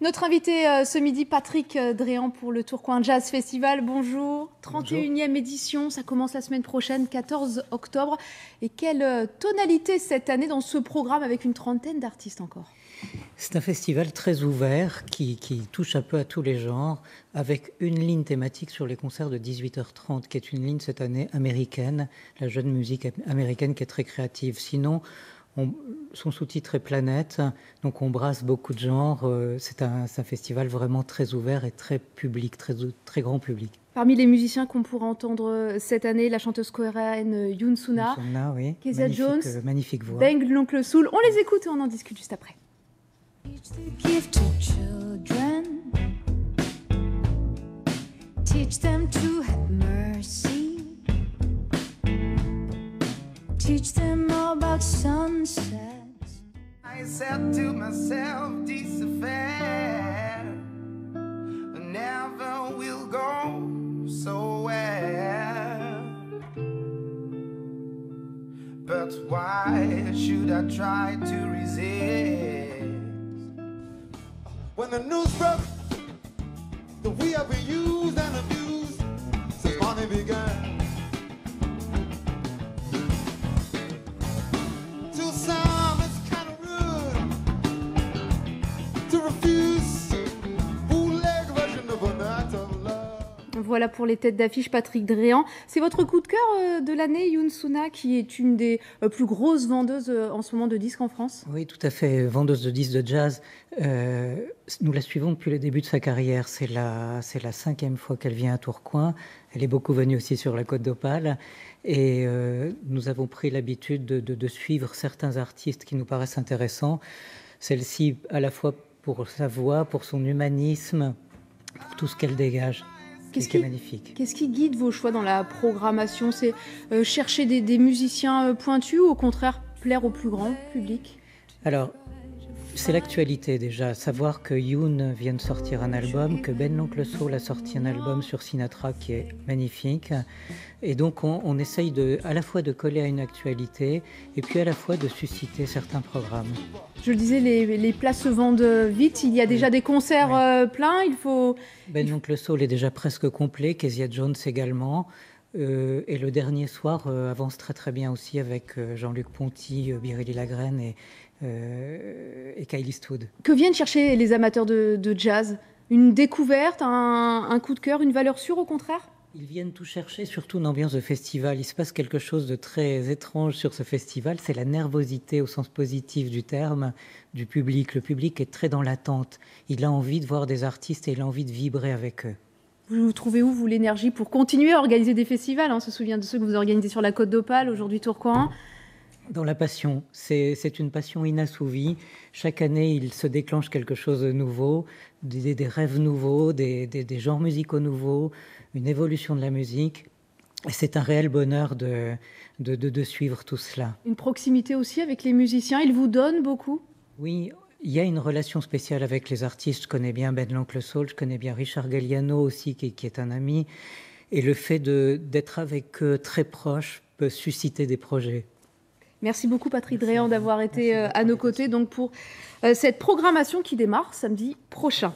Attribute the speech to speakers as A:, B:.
A: Notre invité ce midi, Patrick Dréan pour le Tourcoing Jazz Festival. Bonjour, 31e édition, ça commence la semaine prochaine, 14 octobre. Et quelle tonalité cette année dans ce programme avec une trentaine d'artistes encore?
B: C'est un festival très ouvert qui touche un peu à tous les genres, avec une ligne thématique sur les concerts de 18h30, qui est une ligne cette année américaine, la jeune musique américaine qui est très créative. Sinon, son sous-titre est Planète, donc on brasse beaucoup de genres. C'est un festival vraiment très ouvert et très public, très grand public.
A: Parmi les musiciens qu'on pourra entendre cette année, la chanteuse coréenne Yoon Suna,
B: oui.
A: Kezia Jones,
B: magnifique voix.
A: Ben l'Oncle Soul. On les écoute et on en discute juste après.
C: Teach the gift to children. Teach them to have mercy. Teach them all about sunsets.
D: I said to myself, this affair never will go so well. But why should I try to resist?
E: When the news broke that we have been used and abused since morning began, to some it's kind of rude to refuse bootleg version of a night of love.
A: Voilà pour les têtes d'affiche, Patrick Dréan. C'est votre coup de cœur de l'année, Yoon Suna, qui est une des plus grosses vendeuses en ce moment de disques en France?
B: Oui, tout à fait. Vendeuse de disques de jazz. Nous la suivons depuis le début de sa carrière. C'est la 5e fois qu'elle vient à Tourcoing. Elle est beaucoup venue aussi sur la Côte d'Opale. Et nous avons pris l'habitude de suivre certains artistes qui nous paraissent intéressants. Celle-ci, à la fois pour sa voix, pour son humanisme, pour tout ce qu'elle dégage. Qu'est-ce magnifique.
A: Qu'est-ce qui guide vos choix dans la programmation? C'est chercher des musiciens pointus ou au contraire plaire au plus grand public?
B: Alors, c'est l'actualité déjà. Savoir que Yoon vient de sortir un album, que Ben l'Oncle Soul a sorti un album sur Sinatra qui est magnifique. Et donc on essaye à la fois de coller à une actualité et puis à la fois de susciter certains programmes.
A: Je le disais, les places se vendent vite. Il y a déjà des concerts pleins.
B: Ben l'Oncle Soul est déjà presque complet. Kezia Jones également. Et le dernier soir avance très très bien aussi avec Jean-Luc Ponty, Biréli Lagrène et Kyle Eastwood.
A: Que viennent chercher les amateurs de jazz? Une découverte, un coup de cœur, une valeur sûre au contraire?
B: Ils viennent tout chercher, surtout une ambiance de festival. Il se passe quelque chose de très étrange sur ce festival. C'est la nervosité au sens positif du terme du public. Le public est très dans l'attente. Il a envie de voir des artistes et il a envie de vibrer avec eux.
A: Vous trouvez où, vous, l'énergie pour continuer à organiser des festivals? On se souvient de ceux que vous organisez sur la Côte d'Opale, aujourd'hui Tourcoing.
B: Dans la passion. C'est une passion inassouvie. Chaque année, il se déclenche quelque chose de nouveau, des rêves nouveaux, des genres musicaux nouveaux, une évolution de la musique. Et c'est un réel bonheur de suivre tout cela. Une
A: proximité aussi avec les musiciens, ils vous donnent beaucoup?
B: Oui, il y a une relation spéciale avec les artistes. Je connais bien Ben l'Oncle Soul, je connais bien Richard Galliano aussi, qui est un ami. Et le fait d'être avec eux très proche peut susciter des projets.
A: Merci beaucoup Patrick Dréan d'avoir été à nos côtés donc pour cette programmation qui démarre samedi prochain.